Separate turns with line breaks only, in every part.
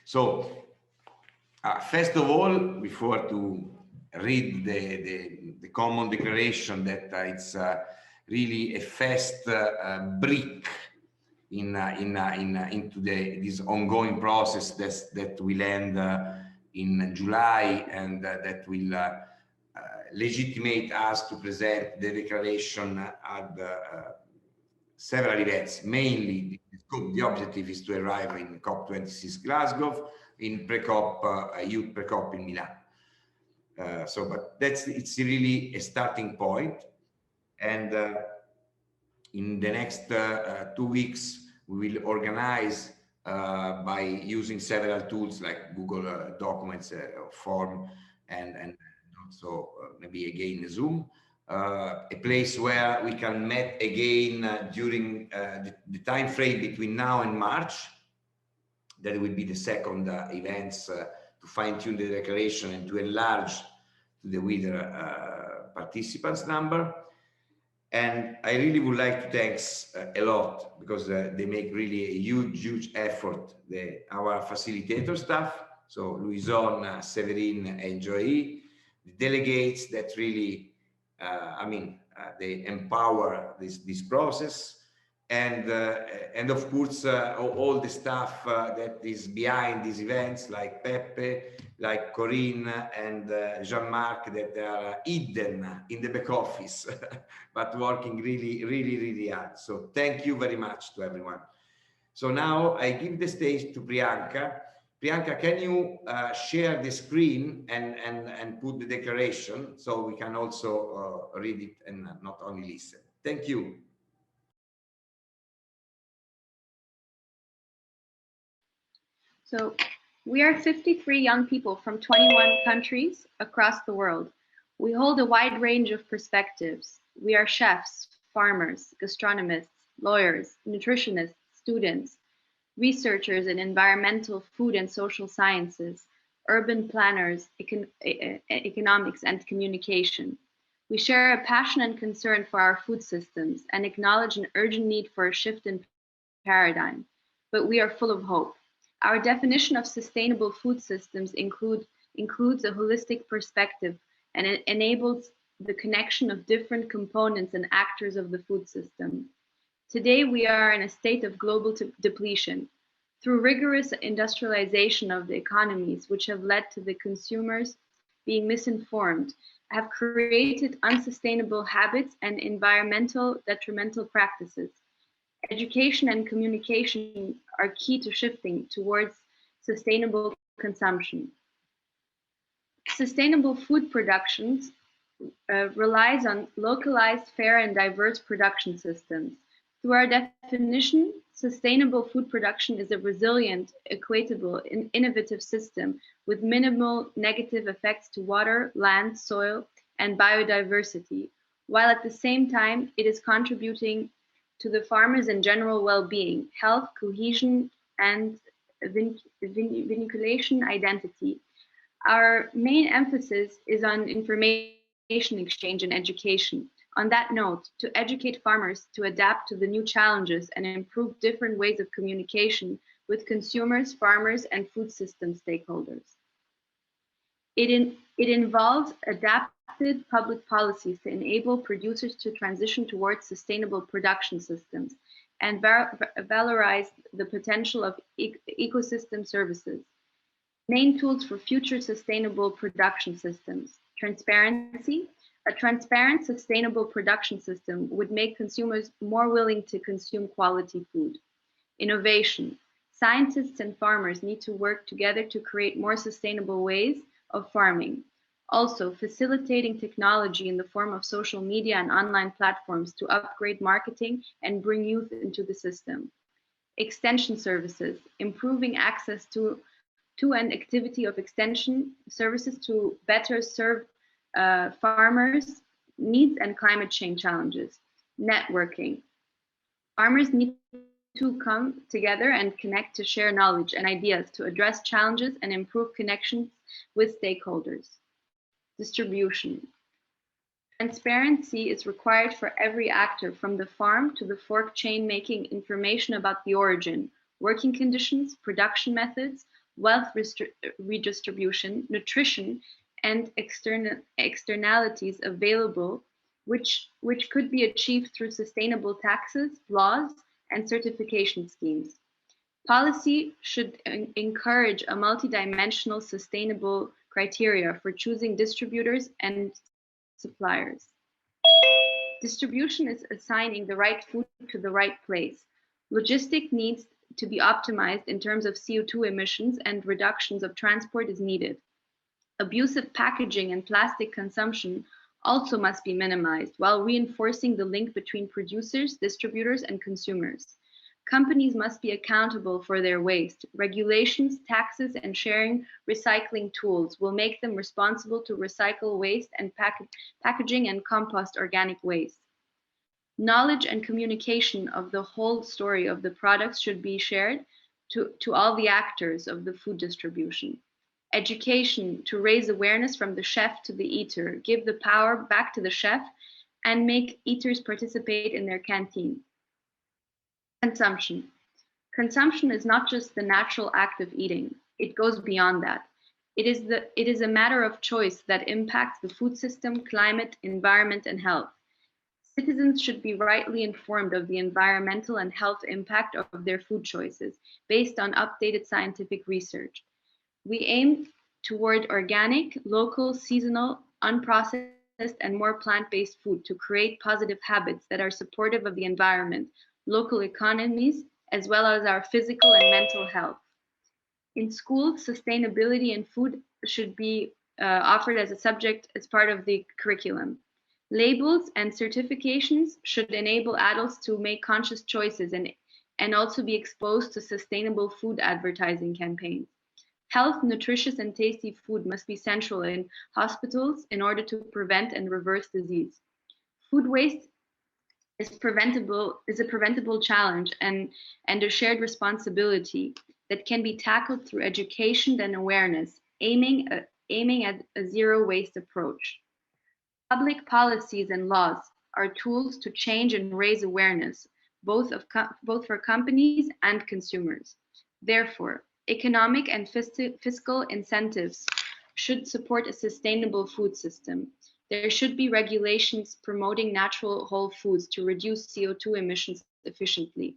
So first of all, before to read the common declaration that it's really a first brick into this ongoing process that will end in July, and that will legitimate us to present the declaration at several events. Mainly, the objective is to arrive in COP26 Glasgow, in pre-COP, youth pre-COP in Milan. But it's really a starting point. And in the next 2 weeks, we will organize by using several tools like Google Documents, Form, and also maybe again Zoom, a place where we can meet again during the time frame between now and March. That will be the second events to fine-tune the declaration and to enlarge to the wider participants number. And I really would like to thank a lot, because they make really a huge effort, our facilitator staff, so Louison, Severine, and Joey, the delegates that really, they empower this process, and of course all the staff that is behind these events, like Pepe, like Corinne, and Jean-Marc, that are hidden in the back office but working really hard. So thank you very much to everyone. So now I give the stage to Priyanka. Priyanka, can you share the screen and put the declaration so we can also read it and not only listen? Thank you.
So we are 53 young people from 21 countries across the world. We hold a wide range of perspectives. We are chefs, farmers, gastronomists, lawyers, nutritionists, students, researchers in environmental, food and social sciences, urban planners, economics and communication. We share a passion and concern for our food systems and acknowledge an urgent need for a shift in paradigm, but we are full of hope. Our definition of sustainable food systems includes a holistic perspective, and it enables the connection of different components and actors of the food system. Today, we are in a state of global depletion. Through rigorous industrialization of the economies, which have led to the consumers being misinformed, have created unsustainable habits and environmental detrimental practices. Education and communication are key to shifting towards sustainable consumption. Sustainable food production relies on localized, fair, and diverse production systems. Through our definition, sustainable food production is a resilient, equitable, and innovative system with minimal negative effects to water, land, soil, and biodiversity, while at the same time it is contributing to the farmers' and general well-being, health, cohesion, and vinculation identity. Our main emphasis is on information exchange and education. On that note, to educate farmers to adapt to the new challenges and improve different ways of communication with consumers, farmers, and food system stakeholders. It involves adapted public policies to enable producers to transition towards sustainable production systems and valorize the potential of ecosystem services. Main tools for future sustainable production systems: transparency. A transparent, sustainable production system would make consumers more willing to consume quality food. Innovation. Scientists and farmers need to work together to create more sustainable ways of farming. Also, facilitating technology in the form of social media and online platforms to upgrade marketing and bring youth into the system. Extension services. Improving access to and activity of extension services to better serve farmers' needs and climate change challenges. Networking. Farmers need to come together and connect to share knowledge and ideas to address challenges and improve connections with stakeholders. Distribution. Transparency is required for every actor, from the farm to the fork chain, making information about the origin, working conditions, production methods, wealth redistribution, nutrition, and externalities available, which could be achieved through sustainable taxes, laws, and certification schemes. Policy should encourage a multidimensional sustainable criteria for choosing distributors and suppliers. Distribution is assigning the right food to the right place. Logistic needs to be optimized in terms of CO2 emissions, and reductions of transport is needed. Abusive packaging and plastic consumption also must be minimized while reinforcing the link between producers, distributors, and consumers. Companies must be accountable for their waste. Regulations, taxes, and sharing recycling tools will make them responsible to recycle waste and packaging and compost organic waste. Knowledge and communication of the whole story of the products should be shared to all the actors of the food distribution. Education to raise awareness from the chef to the eater, give the power back to the chef, and make eaters participate in their canteen. Consumption. Consumption is not just the natural act of eating. It goes beyond that. It is a matter of choice that impacts the food system, climate, environment, and health. Citizens should be rightly informed of the environmental and health impact of their food choices based on updated scientific research. We aim toward organic, local, seasonal, unprocessed, and more plant-based food to create positive habits that are supportive of the environment, local economies, as well as our physical and mental health. In schools, sustainability in food should be offered as a subject as part of the curriculum. Labels and certifications should enable adults to make conscious choices and also be exposed to sustainable food advertising campaigns. Health, nutritious, and tasty food must be central in hospitals in order to prevent and reverse disease. Food waste is a preventable challenge and a shared responsibility that can be tackled through education and awareness, aiming at a zero waste approach. Public policies and laws are tools to change and raise awareness, both for companies and consumers. Therefore, economic and fiscal incentives should support a sustainable food system. There should be regulations promoting natural whole foods to reduce CO2 emissions efficiently.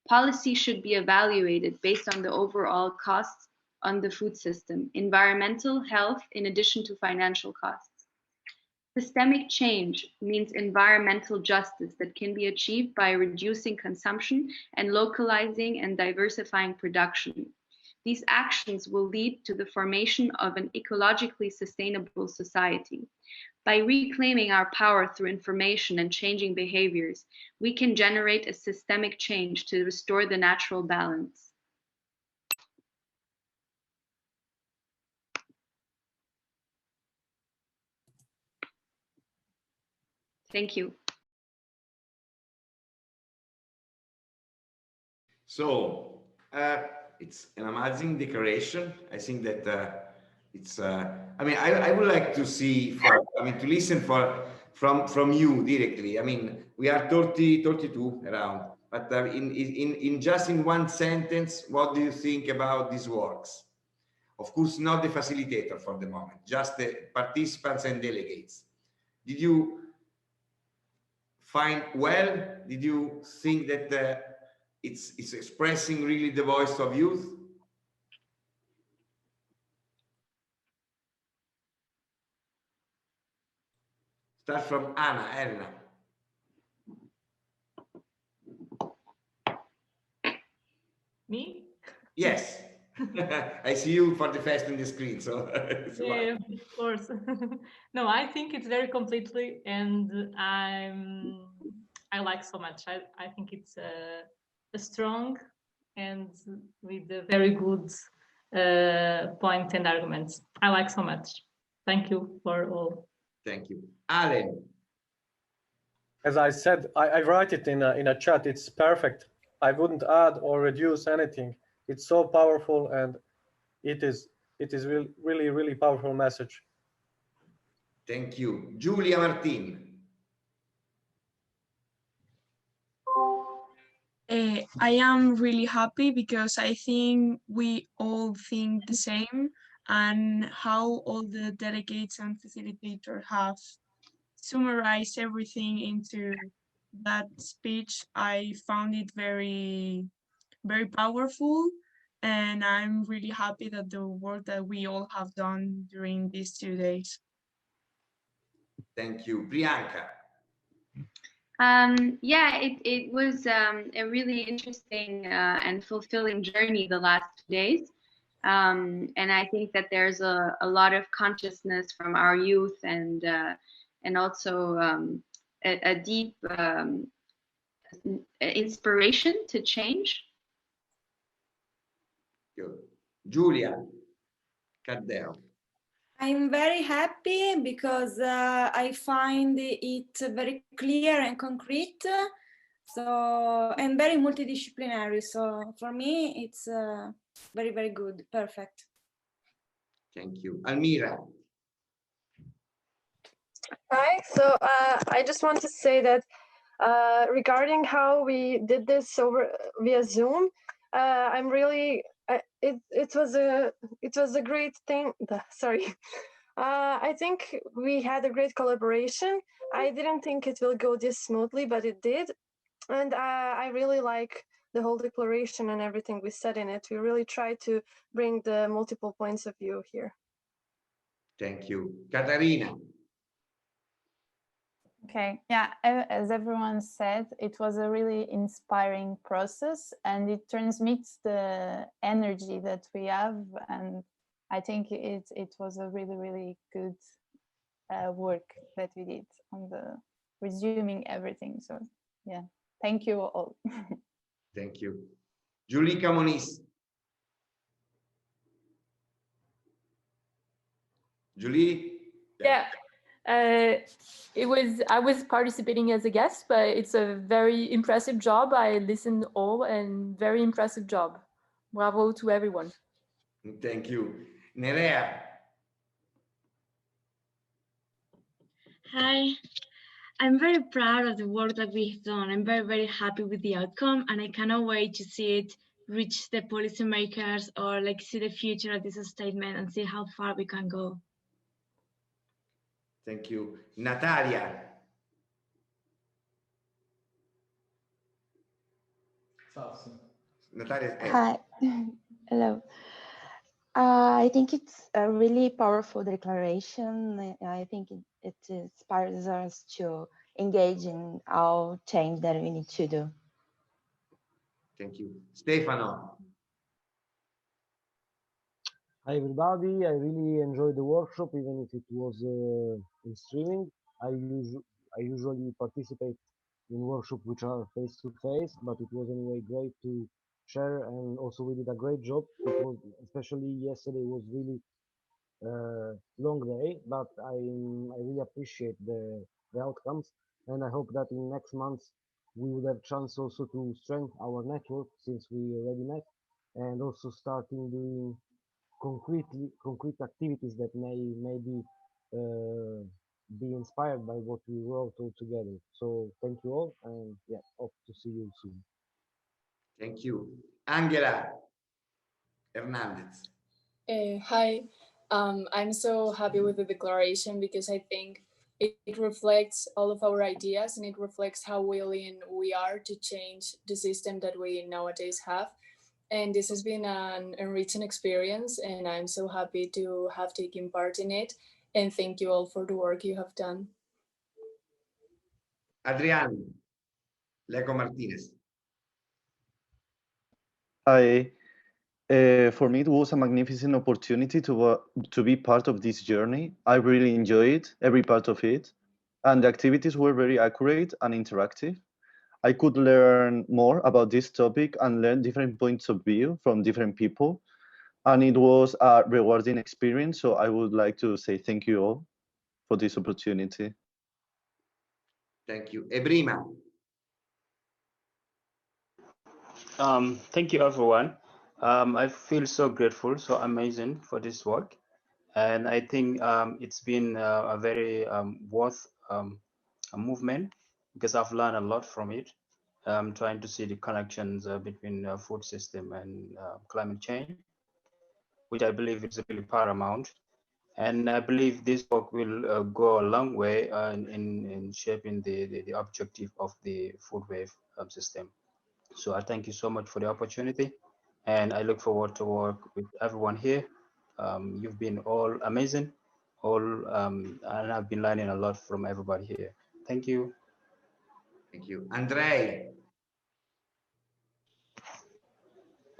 Policy should be evaluated based on the overall costs on the food system, environmental, health, in addition to financial costs. Systemic change means environmental justice that can be achieved by reducing consumption and localizing and diversifying production. These actions will lead to the formation of an ecologically sustainable society. By reclaiming our power through information and changing behaviors, we can generate a systemic change to restore the natural balance. Thank you.
So it's an amazing declaration. I think that it's. I mean, I would like to see. To listen from you directly. I mean, we are 32 around. But in just in one sentence, what do you think about these works? Of course, not the facilitator for the moment, just the participants and delegates. Did you find well? Did you think that it's expressing really the voice of youth? Start from Elena.
Me?
Yes. I see you for the first in the screen, so
yeah, of course. No, I think it's very completely, and I like so much. I think it's a strong and with a very good point and arguments. I like so much. Thank you for all.
Thank you. Alan.
As I said, I write it in a chat. It's perfect. I wouldn't add or reduce anything. It's so powerful, and it is really powerful message.
Thank you. Giulia Martin.
I am really happy because I think we all think the same, and how all the delegates and facilitators have summarized everything into that speech. I found it very, very powerful, and I'm really happy that the work that we all have done during these 2 days.
Thank you. Priyanka.
Yeah, it was a really interesting and fulfilling journey the last 2 days. And I think that there's a lot of consciousness from our youth and also a deep inspiration to change.
Good. Giulia Caddeo.
I'm very happy because I find it very clear and concrete, and very multidisciplinary. So for me, it's very, very good, perfect.
Thank you. Almira.
Hi, so I just want to say that regarding how we did this over via Zoom, I'm really it was a great thing. Sorry, I think we had a great collaboration. I didn't think it will go this smoothly, but it did, and I really like the whole declaration and everything we said in it. We really tried to bring the multiple points of view here.
Thank you. Catarina.
Okay, yeah, as everyone said, it was a really inspiring process, and it transmits the energy that we have, and I think it was a really, really good work that we did on the resuming everything. So yeah, thank you all.
Thank you. Julika Moniz. Julie?
Yeah. I was participating as a guest, but it's a very impressive job. I listened all and very impressive job. Bravo to everyone.
Thank you. Nerea.
Hi, I'm very proud of the work that we've done. I'm very, very happy with the outcome, and I cannot wait to see it reach the policymakers or like see the future of this statement and see how far we can go.
Thank you. Natalia. Natalia.
Hi. Hello. I think it's a really powerful declaration. I think it inspires us to engage in all change that we need to do.
Thank you. Stefano.
Hi everybody, I really enjoyed the workshop, even if it was in streaming. I usually participate in workshops which are face to face, but it was anyway great to share, and also we did a great job. It was, especially yesterday was really long day, but I really appreciate the outcomes, and I hope that in next months we would have chance also to strengthen our network, since we already met, and also starting doing concrete activities that may maybe be inspired by what we wrote all together. So thank you all, and yeah, hope to see you soon.
Thank you. Angela Hernandez.
Hi, I'm so happy with the declaration because I think it reflects all of our ideas, and it reflects how willing we are to change the system that we nowadays have. And this has been an enriching experience, and I'm so happy to have taken part in it. And thank you all for the work you have done.
Adriano Leco Martinez.
Hi. For me, it was a magnificent opportunity to be part of this journey. I really enjoyed every part of it, and the activities were very accurate and interactive. I could learn more about this topic and learn different points of view from different people. And it was a rewarding experience. So I would like to say thank you all for this opportunity.
Thank you. Ebrima.
Thank you, everyone. I feel so grateful, so amazing for this work. And I think it's been a very worth a movement, because I've learned a lot from it. trying to see the connections between food system and climate change, which I believe is really paramount. And I believe this work will go a long way in shaping the objective of the food wave system. So I thank you so much for the opportunity, and I look forward to work with everyone here. You've been all amazing, and I've been learning a lot from everybody here. Thank you.
Thank you. Andrei.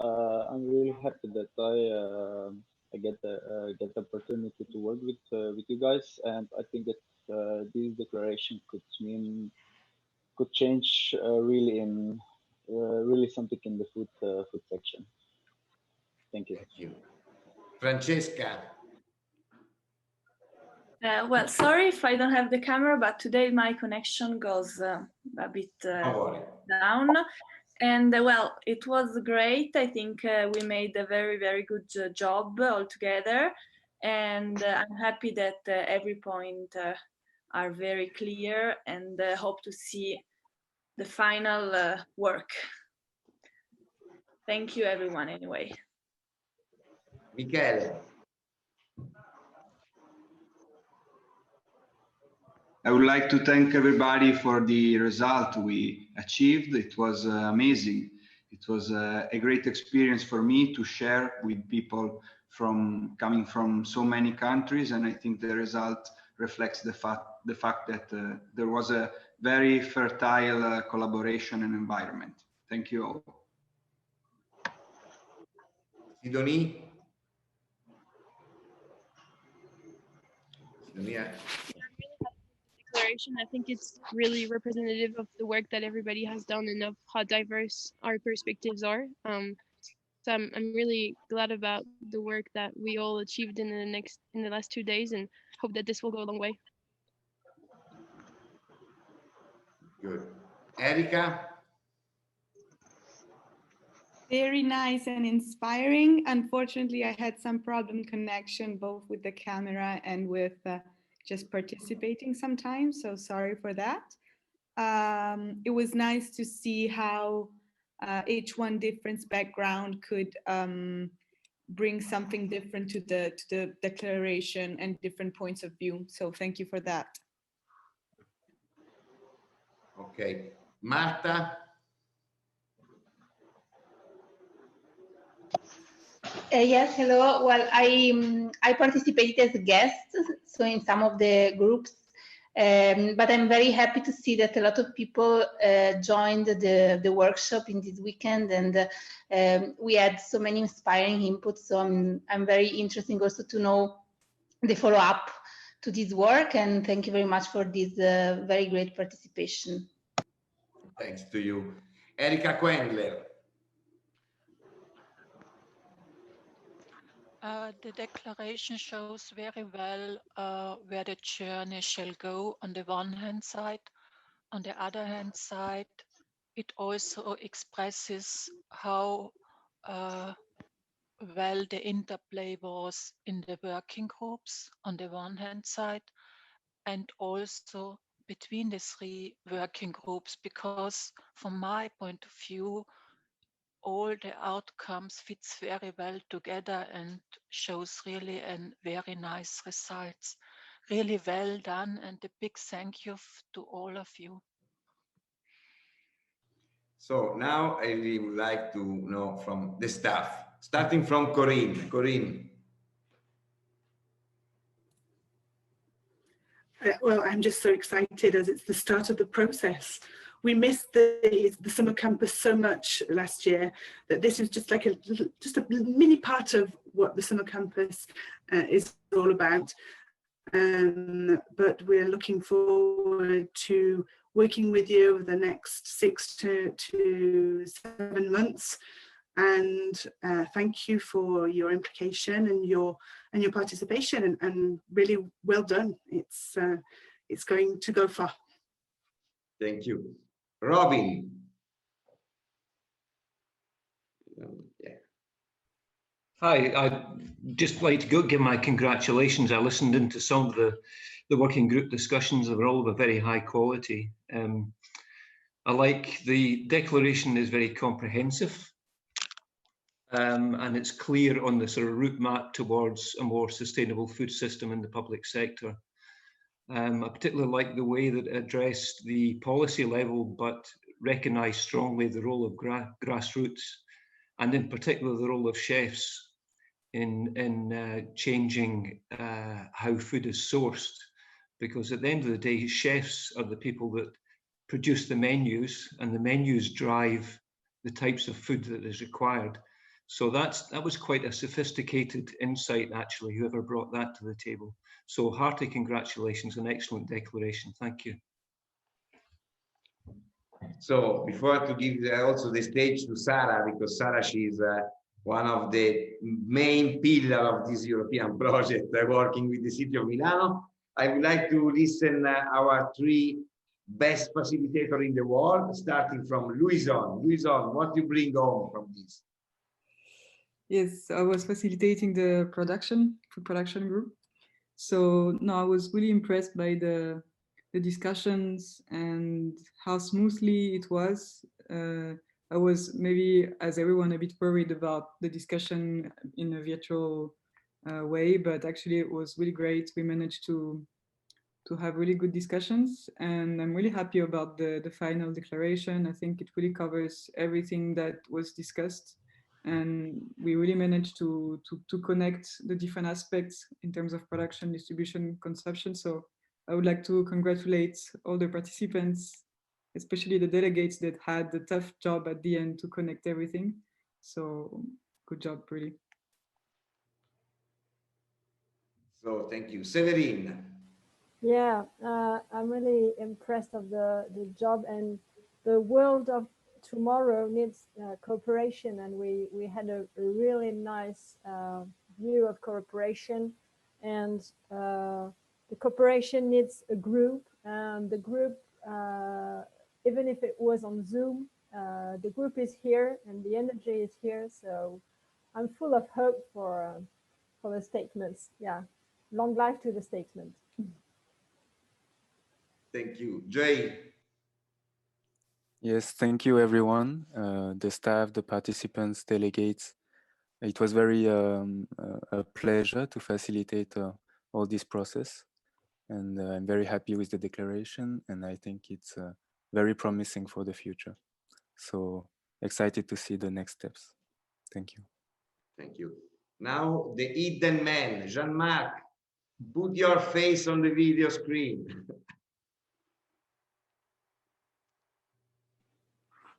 I'm really happy that I get the opportunity to work with you guys, and I think that this declaration could change really something in the food section. Thank you.
Thank you. Francesca.
Well, sorry if I don't have the camera, but today my connection goes a bit down. And well, it was great. I think we made a very, very good job all together. And I'm happy that every point are very clear, and hope to see the final work. Thank you, everyone, anyway.
Michele.
I would like to thank everybody for the result we achieved. It was amazing. It was a great experience for me to share with people coming from so many countries, and I think the result reflects the fact that there was a very fertile collaboration and environment. Thank you all.
Sidonie.
Declaration. I think it's really representative of the work that everybody has done and of how diverse our perspectives are. So I'm really glad about the work that we all achieved in the last 2 days, and hope that this will go a long way.
Good. Erika.
Very nice and inspiring. Unfortunately, I had some problem connection both with the camera and with just participating sometimes, so sorry for that. It was nice to see how each one different background could bring something different to the declaration and different points of view. So thank you for that.
Okay, Marta.
Yes, hello. Well, I participated as a guest, so in some of the groups, but I'm very happy to see that a lot of people joined the workshop in this weekend, and we had so many inspiring inputs. So I'm very interested also to know the follow-up to this work, and thank you very much for this very great participation.
Thanks to you. Erika Quendler.
The declaration shows very well where the journey shall go on the one hand side. On the other hand side, it also expresses how well the interplay was in the working groups on the one hand side, and also between the three working groups, because from my point of view, all the outcomes fits very well together and shows really a very nice results. Really well done, and a big thank you to all of you.
So now I really would like to know from the staff, starting from Corinne. Corinne.
Well, I'm just so excited as it's the start of the process. We missed the summer campus so much last year that this is just like a mini part of what the summer campus is all about. But we're looking forward to working with you over the next 6 to 7 months. And thank you for your implication and your participation, and really well done. It's going to go far.
Thank you. Robin.
Hi, I'd just like to give my congratulations. I listened into some of the working group discussions. They were all of a very high quality. I like the declaration is very comprehensive, and it's clear on the sort of route map towards a more sustainable food system in the public sector. I particularly like the way that it addressed the policy level, but recognised strongly the role of grassroots, and in particular the role of chefs in changing how food is sourced. Because at the end of the day, chefs are the people that produce the menus, and the menus drive the types of food that is required. So that was quite a sophisticated insight, actually, whoever brought that to the table. So hearty congratulations, an excellent declaration. Thank you.
So before to give also the stage to Sara, because Sara, she's one of the main pillars of this European project, working with the city of Milano. I would like to listen our three best facilitator in the world, starting from Louison. Louison, what you bring home from this?
Yes, I was facilitating the food production group. So no, I was really impressed by the discussions and how smoothly it was. I was maybe, as everyone, a bit worried about the discussion in a virtual way, but actually it was really great. We managed to have really good discussions, and I'm really happy about the final declaration. I think it really covers everything that was discussed, and we really managed to connect the different aspects in terms of production, distribution, consumption. So I would like to congratulate all the participants, especially the delegates that had the tough job at the end to connect everything. So good job, really.
So thank you. Severine.
Yeah, I'm really impressed of the job, and the world of tomorrow needs cooperation, and we had a really nice view of cooperation, and the cooperation needs a group, and the group, even if it was on Zoom, the group is here and the energy is here, so I'm full of hope for the statements. Yeah, long life to the statement.
Thank you. Jay.
Yes, thank you, everyone, the staff, the participants, delegates. It was very a pleasure to facilitate all this process. And I'm very happy with the declaration, and I think it's very promising for the future. So excited to see the next steps. Thank you.
Thank you. Now the hidden man, Jean-Marc, put your face on the video screen.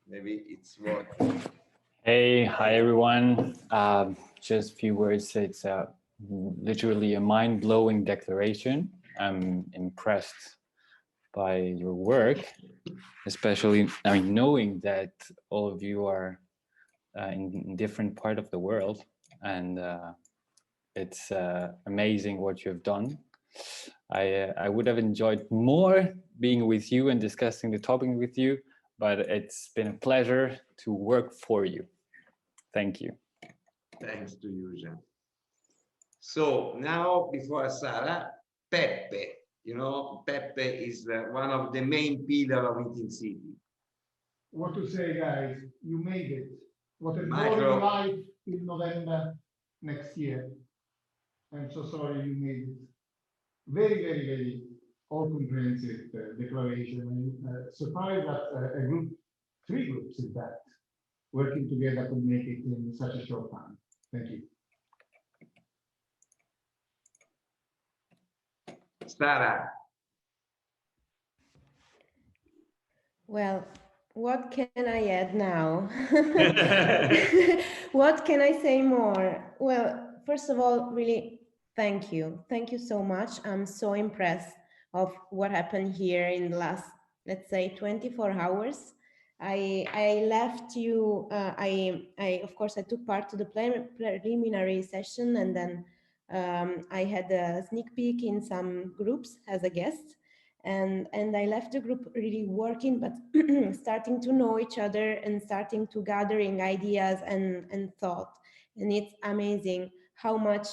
Maybe it's what.
Hey, hi everyone. Just a few words. It's literally a mind-blowing declaration. I'm impressed by your work, especially knowing that all of you are in different part of the world, and it's amazing what you have done. I would have enjoyed more being with you and discussing the topic with you, but it's been a pleasure to work for you. Thank you.
Thanks to you, Jean. So now, before Sara, Peppe. You know, Peppe is one of the main pillars of Eating City.
What to say, guys? You made it. What a
Micro.
boring life in November next year. I'm so sorry you made it. Very, very, very all-comprehensive declaration. I'm surprised that a group, 3 groups in fact, working together could make it in such a short time. Thank you.
Sara.
Well, what can I add now? What can I say more? Well, first of all, really, thank you. Thank you so much. I'm so impressed of what happened here in the last, let's say, 24 hours. I left you, of course, I took part to the preliminary session, and then I had a sneak peek in some groups as a guest, and I left the group really working, but starting to know each other and starting to gathering ideas and thought. And it's amazing how much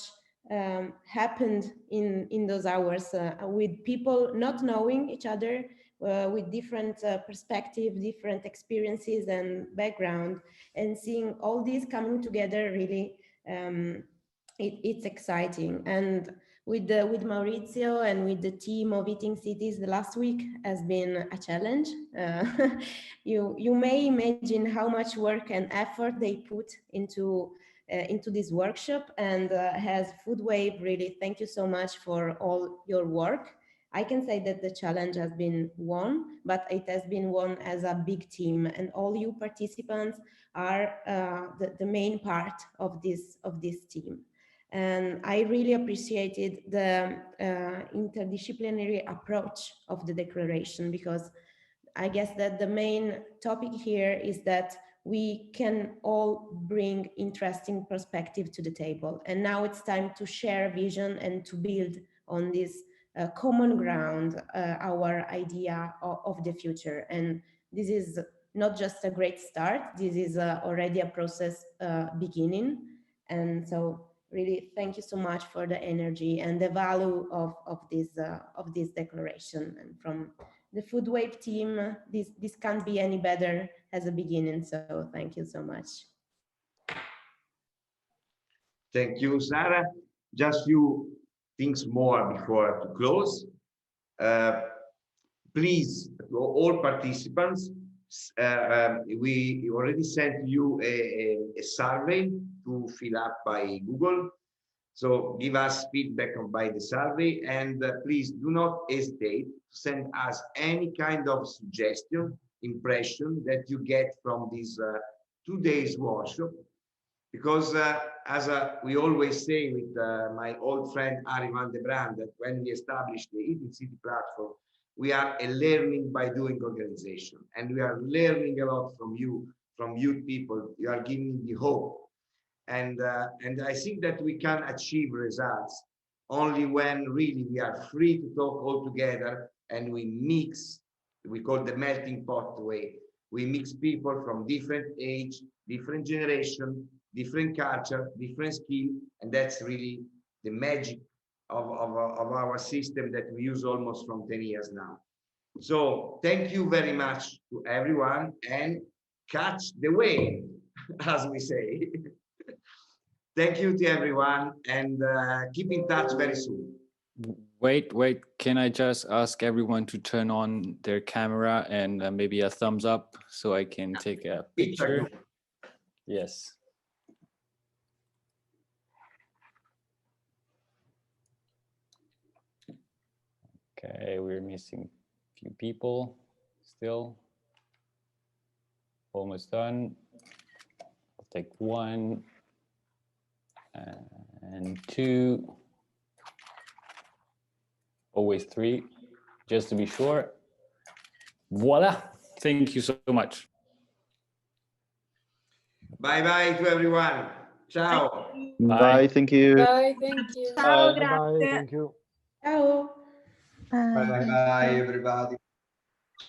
happened in those hours with people not knowing each other, with different perspective, different experiences and background, and seeing all these coming together, really, it's exciting. And with Maurizio and with the team of Eating Cities, the last week has been a challenge. You may imagine how much work and effort they put into this workshop, and as Foodwave, really thank you so much for all your work. I can say that the challenge has been won, but it has been won as a big team, and all you participants are the main part of this team. And I really appreciated the interdisciplinary approach of the declaration, because I guess that the main topic here is that we can all bring interesting perspective to the table. And now it's time to share vision and to build on this common ground, our idea of the future. And this is not just a great start, this is already a process beginning. And so really thank you so much for the energy and the value of this declaration. And from the Foodwave team, this can't be any better as a beginning. So thank you so much.
Thank you, Sara. Just few things more before to close. Please, all participants, we already sent you a survey to fill up by Google. So give us feedback by the survey, and please do not hesitate to send us any kind of suggestion, impression that you get from this 2 days workshop. Because as we always say with my old friend Arie van de Brand, that when we established the Eating City platform, we are a learning by doing organization, and we are learning a lot from you people. You are giving the hope. And I think that we can achieve results only when really we are free to talk all together, and we mix, we call the melting pot way. We mix people from different age, different generation, different culture, different skill, and that's really the magic of our system that we use almost from 10 years now. So thank you very much to everyone, and catch the wave, as we say. Thank you to everyone, and keep in touch very soon.
Wait, can I just ask everyone to turn on their camera and maybe a thumbs up so I can take a picture? Yes. Okay, we're missing a few people still. Almost done. I'll take 1 and 2. Always 3, just to be sure. Voila! Thank you so much.
Bye-bye to everyone. Ciao.
Bye. Thank you.
Bye, thank you.
Ciao,
Bye, thank you.
Ciao.
Bye, everybody.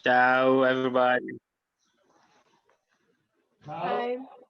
Ciao, everybody.
Ciao.
Bye.